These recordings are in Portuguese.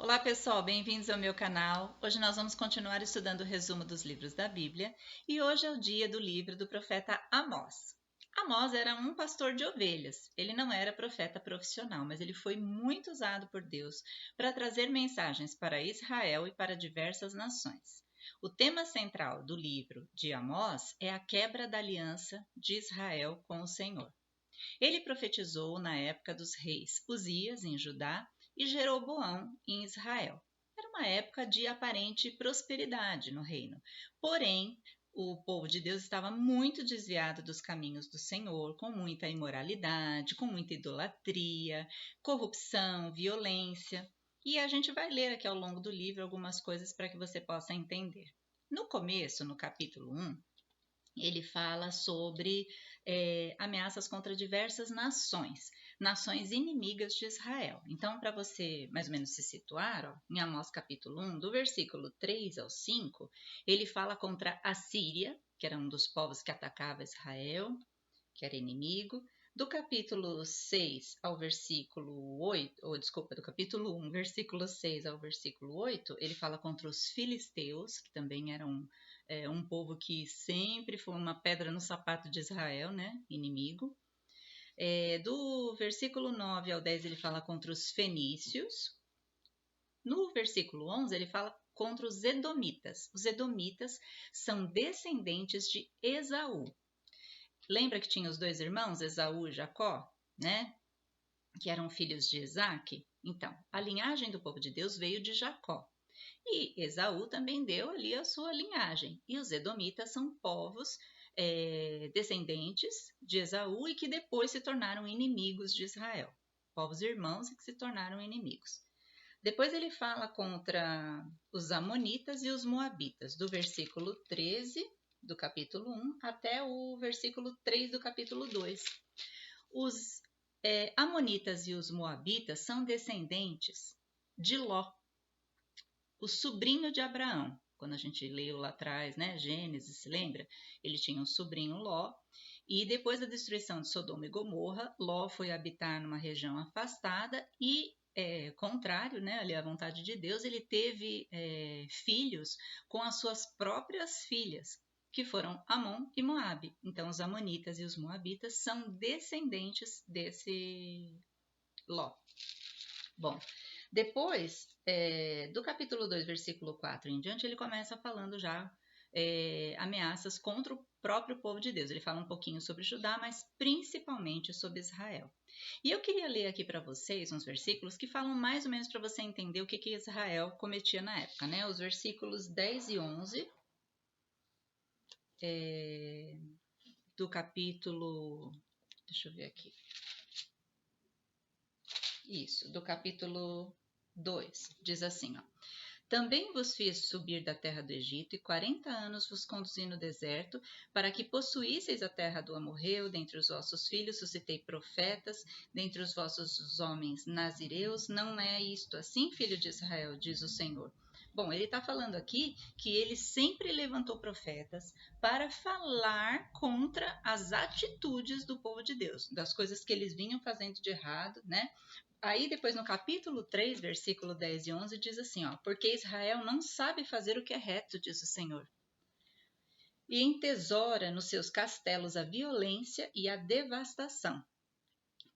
Olá pessoal, bem-vindos ao meu canal. Hoje nós vamos continuar estudando o resumo dos livros da Bíblia e hoje é o dia do livro do profeta Amós. Amós era um pastor de ovelhas. Ele não era profeta profissional, mas ele foi muito usado por Deus para trazer mensagens para Israel e para diversas nações. O tema central do livro de Amós é a quebra da aliança de Israel com o Senhor. Ele profetizou na época dos reis Uzias, em Judá, e Jeroboão, em Israel. Era uma época de aparente prosperidade no reino. Porém, o povo de Deus estava muito desviado dos caminhos do Senhor, com muita imoralidade, com muita idolatria, corrupção, violência. E a gente vai ler aqui ao longo do livro algumas coisas para que você possa entender. No começo, no capítulo 1, ele fala sobre ameaças contra diversas nações, nações inimigas de Israel. Então, para você mais ou menos se situar, ó, em Amós capítulo 1, do versículo 3 ao 5, ele fala contra a Síria, que era um dos povos que atacava Israel, que era inimigo. Do capítulo 6 ao versículo 8, ou desculpa, do capítulo 1, versículo 6 ao versículo 8, ele fala contra os filisteus, que também eram um povo que sempre foi uma pedra no sapato de Israel, né? Inimigo. Do versículo 9 ao 10 ele fala contra os fenícios. No versículo 11 ele fala contra os edomitas. Os edomitas são descendentes de Esaú. Lembra que tinha os dois irmãos, Esaú e Jacó, né? Que eram filhos de Isaac? Então, a linhagem do povo de Deus veio de Jacó. E Esaú também deu ali a sua linhagem. E os edomitas são povos descendentes de Esaú e que depois se tornaram inimigos de Israel. Povos irmãos e que se tornaram inimigos. Depois ele fala contra os amonitas e os moabitas, do versículo 13 do capítulo 1 até o versículo 3 do capítulo 2. Os amonitas e os moabitas são descendentes de Ló, o sobrinho de Abraão. Quando a gente leu lá atrás, né, Gênesis, se lembra? Ele tinha um sobrinho Ló, e depois da destruição de Sodoma e Gomorra, Ló foi habitar numa região afastada e, contrário, né, ali à vontade de Deus, ele teve filhos com as suas próprias filhas, que foram Amon e Moabe. Então, os amonitas e os moabitas são descendentes desse Ló. Bom, depois, do capítulo 2, versículo 4 em diante, ele começa falando já ameaças contra o próprio povo de Deus. Ele fala um pouquinho sobre Judá, mas principalmente sobre Israel. E eu queria ler aqui para vocês uns versículos que falam mais ou menos para você entender o que Israel cometia na época, né? Os versículos 10 e 11 do capítulo... Deixa eu ver aqui. Isso, do capítulo 2, diz assim, ó. Também vos fiz subir da terra do Egito, e 40 anos vos conduzi no deserto, para que possuísseis a terra do amorreu. Dentre os vossos filhos suscitei profetas, dentre os vossos homens nazireus. Não é isto assim, filho de Israel, diz o Senhor. Bom, ele está falando aqui que ele sempre levantou profetas para falar contra as atitudes do povo de Deus, das coisas que eles vinham fazendo de errado, né? Aí depois no capítulo 3, versículo 10 e 11, diz assim, ó, porque Israel não sabe fazer o que é reto, diz o Senhor, e entesoura nos seus castelos a violência e a devastação.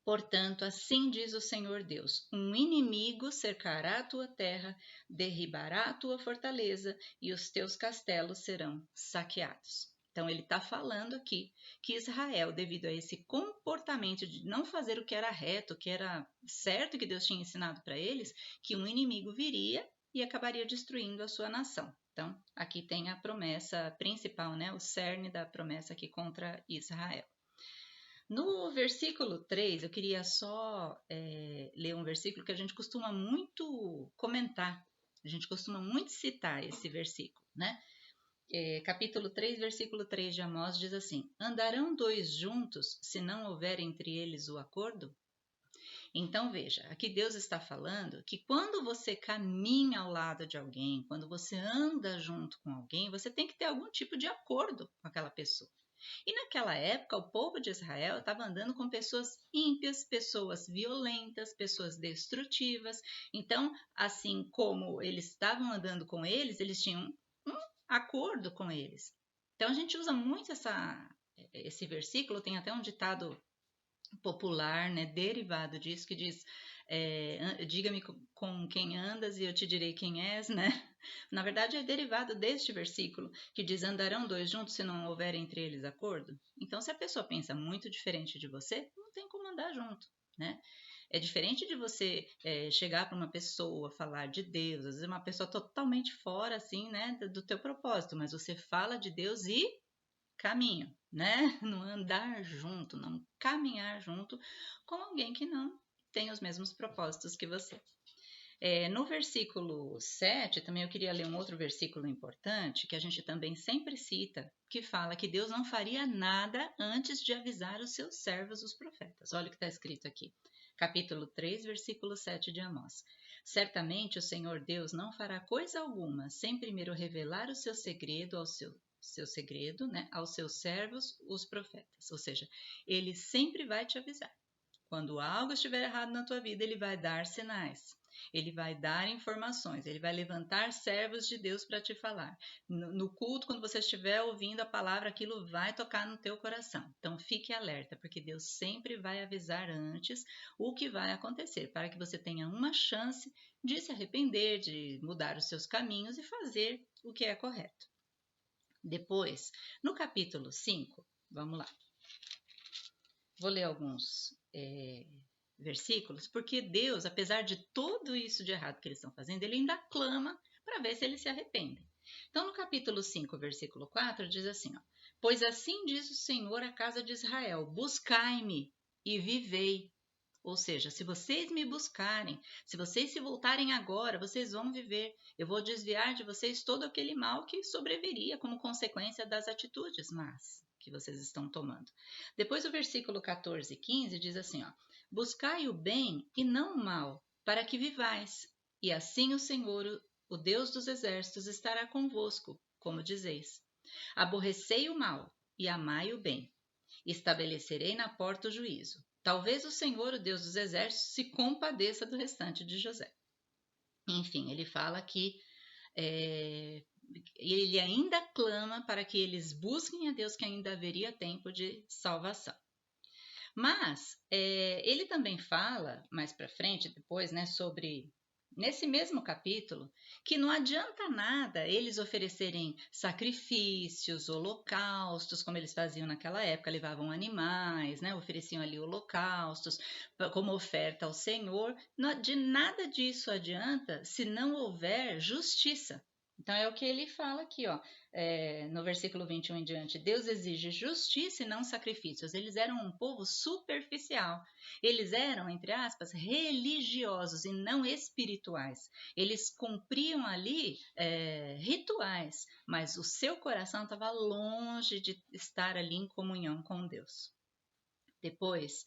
Portanto, assim diz o Senhor Deus, um inimigo cercará a tua terra, derribará a tua fortaleza e os teus castelos serão saqueados. Então, ele está falando aqui que Israel, devido a esse comportamento de não fazer o que era reto, o que era certo que Deus tinha ensinado para eles, que um inimigo viria e acabaria destruindo a sua nação. Então, aqui tem a promessa principal, né? O cerne da promessa aqui contra Israel. No versículo 3, eu queria só ler um versículo que a gente costuma muito comentar, a gente costuma muito citar esse versículo, né? Capítulo 3, versículo 3 de Amós diz assim: andarão dois juntos se não houver entre eles o acordo? Então veja, aqui Deus está falando que quando você caminha ao lado de alguém, quando você anda junto com alguém, você tem que ter algum tipo de acordo com aquela pessoa. E naquela época, o povo de Israel estava andando com pessoas ímpias, pessoas violentas, pessoas destrutivas. Então, assim como eles estavam andando com eles tinham um acordo com eles. Então, a gente usa muito esse versículo, tem até um ditado popular, né, derivado disso, que diz, diga-me com quem andas e eu te direi quem és, né? Na verdade, é derivado deste versículo, que diz, andarão dois juntos se não houver entre eles acordo? Então, se a pessoa pensa muito diferente de você, não tem como andar junto, né? É diferente de você chegar para uma pessoa, falar de Deus, às vezes uma pessoa totalmente fora, assim, né, do teu propósito, mas você fala de Deus e caminho, né? Não andar junto, não caminhar junto com alguém que não tem os mesmos propósitos que você. No versículo 7, também eu queria ler um outro versículo importante, que a gente também sempre cita, que fala que Deus não faria nada antes de avisar os seus servos, os profetas. Olha o que está escrito aqui. Capítulo 3, versículo 7 de Amós. Certamente o Senhor Deus não fará coisa alguma sem primeiro revelar o seu segredo seu segredo, né, aos seus servos, os profetas. Ou seja, ele sempre vai te avisar. Quando algo estiver errado na tua vida, ele vai dar sinais. Ele vai dar informações, ele vai levantar servos de Deus para te falar. No culto, quando você estiver ouvindo a palavra, aquilo vai tocar no teu coração. Então fique alerta, porque Deus sempre vai avisar antes o que vai acontecer, para que você tenha uma chance de se arrepender, de mudar os seus caminhos e fazer o que é correto. Depois, no capítulo 5, vamos lá. Vou ler alguns versículos, porque Deus, apesar de tudo isso de errado que eles estão fazendo, ele ainda clama para ver se eles se arrependem. Então, no capítulo 5, versículo 4, diz assim, ó, pois assim diz o Senhor à casa de Israel, buscai-me e vivei. Ou seja, se vocês me buscarem, se vocês se voltarem agora, vocês vão viver. Eu vou desviar de vocês todo aquele mal que sobreviria como consequência das atitudes más que vocês estão tomando. Depois o versículo 14 e 15 diz assim, ó, buscai o bem e não o mal, para que vivais. E assim o Senhor, o Deus dos exércitos, estará convosco, como dizeis. Aborrecei o mal e amai o bem. Estabelecerei na porta o juízo. Talvez o Senhor, o Deus dos exércitos, se compadeça do restante de José. Enfim, ele fala que ele ainda clama para que eles busquem a Deus, que ainda haveria tempo de salvação. Mas ele também fala, mais para frente, depois, né, sobre... Nesse mesmo capítulo, que não adianta nada eles oferecerem sacrifícios, holocaustos, como eles faziam naquela época, levavam animais, né, ofereciam ali holocaustos como oferta ao Senhor. De nada disso adianta se não houver justiça. Então é o que ele fala aqui, ó, no versículo 21 em diante. Deus exige justiça e não sacrifícios. Eles eram um povo superficial. Eles eram, entre aspas, religiosos e não espirituais. Eles cumpriam ali rituais, mas o seu coração estava longe de estar ali em comunhão com Deus. Depois,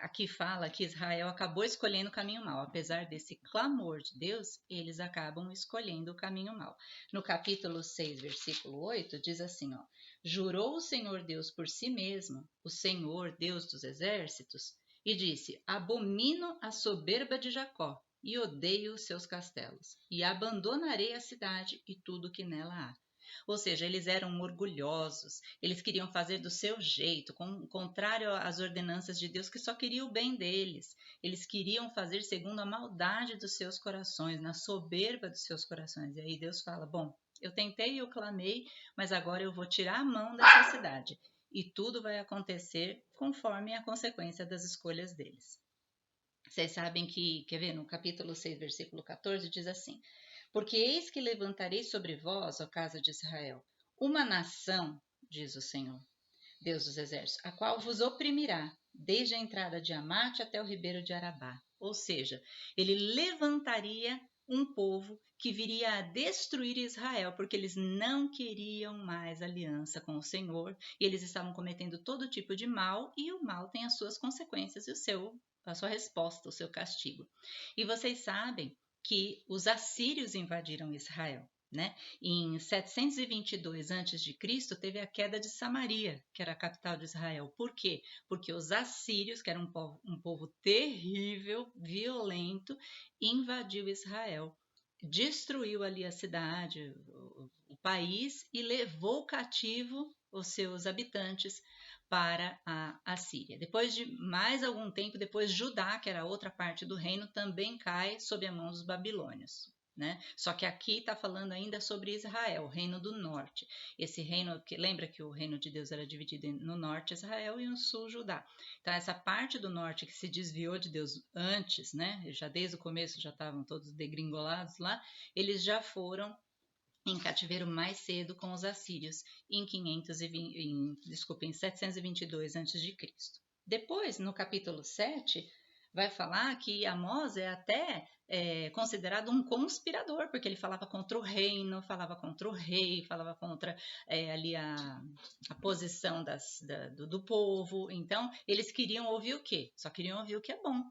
aqui fala que Israel acabou escolhendo o caminho mau. Apesar desse clamor de Deus, eles acabam escolhendo o caminho mau. No capítulo 6, versículo 8, diz assim, ó, jurou o Senhor Deus por si mesmo, o Senhor Deus dos exércitos, e disse, abomino a soberba de Jacó e odeio os seus castelos, e abandonarei a cidade e tudo que nela há. Ou seja, eles eram orgulhosos, eles queriam fazer do seu jeito, contrário às ordenanças de Deus, que só queria o bem deles. Eles queriam fazer segundo a maldade dos seus corações, na soberba dos seus corações. E aí Deus fala, bom, eu tentei e eu clamei, mas agora eu vou tirar a mão dessa cidade. E tudo vai acontecer conforme a consequência das escolhas deles. Vocês sabem que, quer ver, no capítulo 6, versículo 14, diz assim, porque eis que levantarei sobre vós, ó casa de Israel, uma nação, diz o Senhor, Deus dos exércitos, a qual vos oprimirá, desde a entrada de Amate até o ribeiro de Arabá. Ou seja, ele levantaria um povo que viria a destruir Israel, porque eles não queriam mais aliança com o Senhor, e eles estavam cometendo todo tipo de mal, e o mal tem as suas consequências e a sua resposta, o seu castigo. E vocês sabem que os assírios invadiram Israel. né? Em 722 a.C., teve a queda de Samaria, que era a capital de Israel. Por quê? Porque os assírios, que eram um povo terrível, violento, invadiu Israel, destruiu ali a cidade, o país, e levou cativo os seus habitantes para a Síria. Depois de mais algum tempo, depois Judá, que era outra parte do reino, também cai sob a mão dos babilônios. Né? Só que aqui está falando ainda sobre Israel, o reino do norte. Esse reino, que lembra que o reino de Deus era dividido no norte Israel e no sul Judá. Então essa parte do norte que se desviou de Deus antes, né? Já desde o começo já estavam todos degringolados lá, eles já foram em cativeiro mais cedo com os assírios em 722 a.C. Depois, no capítulo 7, vai falar que Amós é até considerado um conspirador, porque ele falava contra o reino, falava contra o rei, falava contra ali a posição do povo. Então, eles queriam ouvir o quê? Só queriam ouvir o que é bom.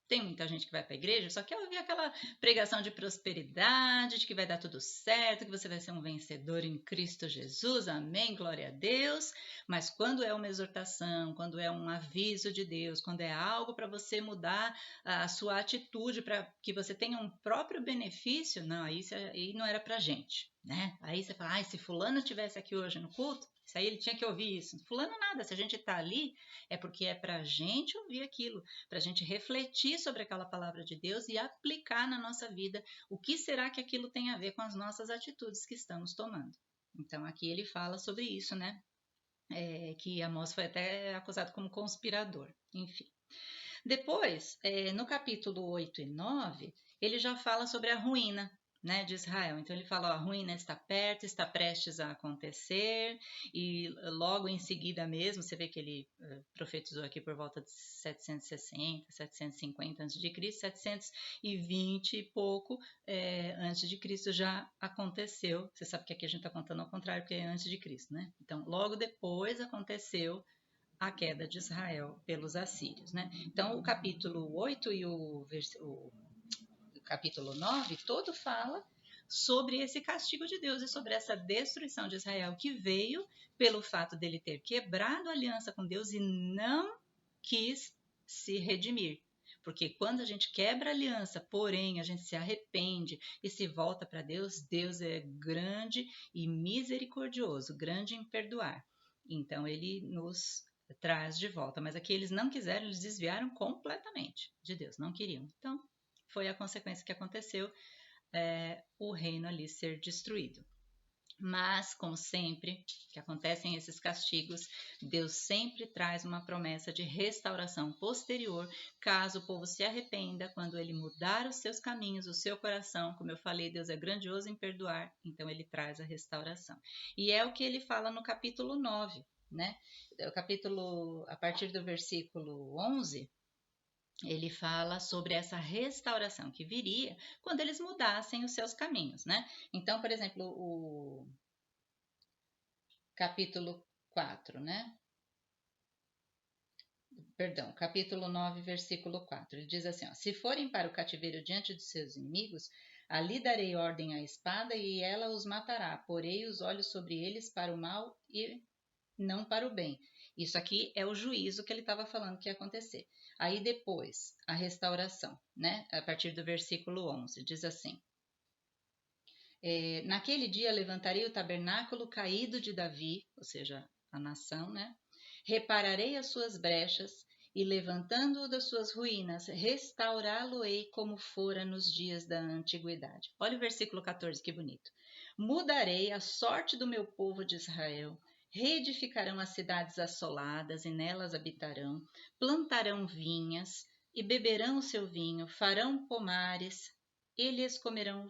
Tem muita gente que vai para a igreja, só quer ouvir aquela pregação de prosperidade, de que vai dar tudo certo, que você vai ser um vencedor em Cristo Jesus, amém, glória a Deus. Mas quando é uma exortação, quando é um aviso de Deus, quando é algo para você mudar a sua atitude, para que você tenha um próprio benefício, não, aí não era para gente, né? Aí você fala, se fulano estivesse aqui hoje no culto, isso aí ele tinha que ouvir isso. Fulano nada, se a gente está ali, é porque é para a gente ouvir aquilo, para a gente refletir sobre aquela palavra de Deus e aplicar na nossa vida o que será que aquilo tem a ver com as nossas atitudes que estamos tomando. Então aqui ele fala sobre isso, né? Que Amós foi até acusado como conspirador, enfim. Depois, no capítulo 8 e 9, ele já fala sobre a ruína, né, de Israel. Então ele fala, a ruína está perto, está prestes a acontecer, e logo em seguida mesmo, você vê que ele profetizou aqui por volta de 760, 750 a.C., 720 e pouco antes de Cristo já aconteceu. Você sabe que aqui a gente está contando ao contrário, porque é antes de Cristo, né? Então, logo depois aconteceu a queda de Israel pelos assírios, né? Então, o capítulo 8 e o capítulo 9, todo fala sobre esse castigo de Deus e sobre essa destruição de Israel que veio pelo fato dele ter quebrado a aliança com Deus e não quis se redimir. Porque quando a gente quebra a aliança, porém a gente se arrepende e se volta para Deus, Deus é grande e misericordioso, grande em perdoar. Então ele nos traz de volta. Mas aqui eles não quiseram, eles desviaram completamente de Deus, não queriam. Então foi a consequência que aconteceu, o reino ali ser destruído. Mas, como sempre que acontecem esses castigos, Deus sempre traz uma promessa de restauração posterior, caso o povo se arrependa, quando ele mudar os seus caminhos, o seu coração. Como eu falei, Deus é grandioso em perdoar, então ele traz a restauração. E é o que ele fala no capítulo 9, né? O capítulo, a partir do versículo 11, ele fala sobre essa restauração que viria quando eles mudassem os seus caminhos, né? Então, por exemplo, o capítulo 4, né? Perdão, capítulo 9, versículo 4. Ele diz assim, ó, se forem para o cativeiro diante de seus inimigos, ali darei ordem à espada e ela os matará, porei os olhos sobre eles para o mal e não para o bem. Isso aqui é o juízo que ele estava falando que ia acontecer. Aí depois, a restauração, né? A partir do versículo 11, diz assim, naquele dia levantarei o tabernáculo caído de Davi, ou seja, a nação, né? Repararei as suas brechas e levantando-o das suas ruínas, restaurá-lo-ei como fora nos dias da antiguidade. Olha o versículo 14, que bonito. Mudarei a sorte do meu povo de Israel, reedificarão as cidades assoladas e nelas habitarão, plantarão vinhas e beberão o seu vinho, farão pomares, eles comerão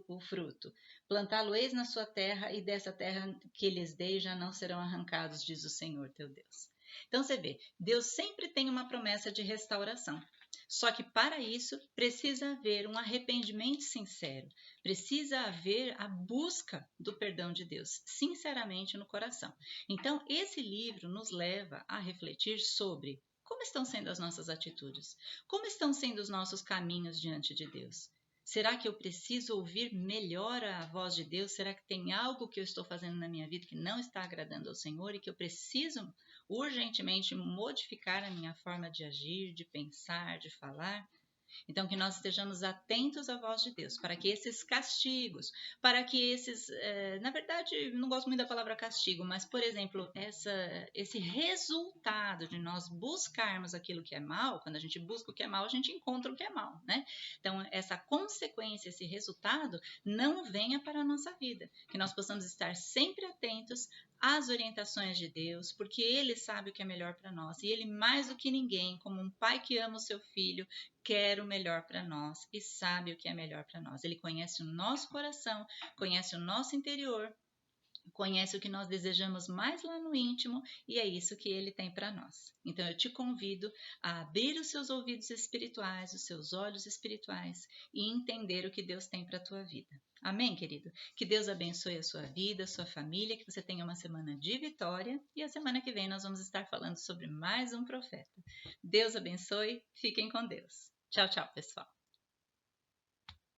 o fruto. Plantá-lo-eis na sua terra, e dessa terra que lhes dei já não serão arrancados, diz o Senhor teu Deus. Então você vê, Deus sempre tem uma promessa de restauração. Só que para isso precisa haver um arrependimento sincero, precisa haver a busca do perdão de Deus, sinceramente no coração. Então esse livro nos leva a refletir sobre como estão sendo as nossas atitudes, como estão sendo os nossos caminhos diante de Deus. Será que eu preciso ouvir melhor a voz de Deus? Será que tem algo que eu estou fazendo na minha vida que não está agradando ao Senhor e que eu preciso urgentemente modificar a minha forma de agir, de pensar, de falar? Então, que nós estejamos atentos à voz de Deus, para que esses castigos, para que esses, na verdade, não gosto muito da palavra castigo, mas, por exemplo, esse resultado de nós buscarmos aquilo que é mal, quando a gente busca o que é mal, a gente encontra o que é mal, né? Então, essa consequência, esse resultado, não venha para a nossa vida, que nós possamos estar sempre atentos às orientações de Deus, porque Ele sabe o que é melhor para nós, e Ele, mais do que ninguém, como um pai que ama o seu filho, quer o melhor para nós e sabe o que é melhor para nós. Ele conhece o nosso coração, conhece o nosso interior, conhece o que nós desejamos mais lá no íntimo e é isso que ele tem para nós. Então eu te convido a abrir os seus ouvidos espirituais, os seus olhos espirituais e entender o que Deus tem para a tua vida. Amém, querido? Que Deus abençoe a sua vida, a sua família, que você tenha uma semana de vitória e a semana que vem nós vamos estar falando sobre mais um profeta. Deus abençoe, fiquem com Deus. Tchau, tchau, pessoal.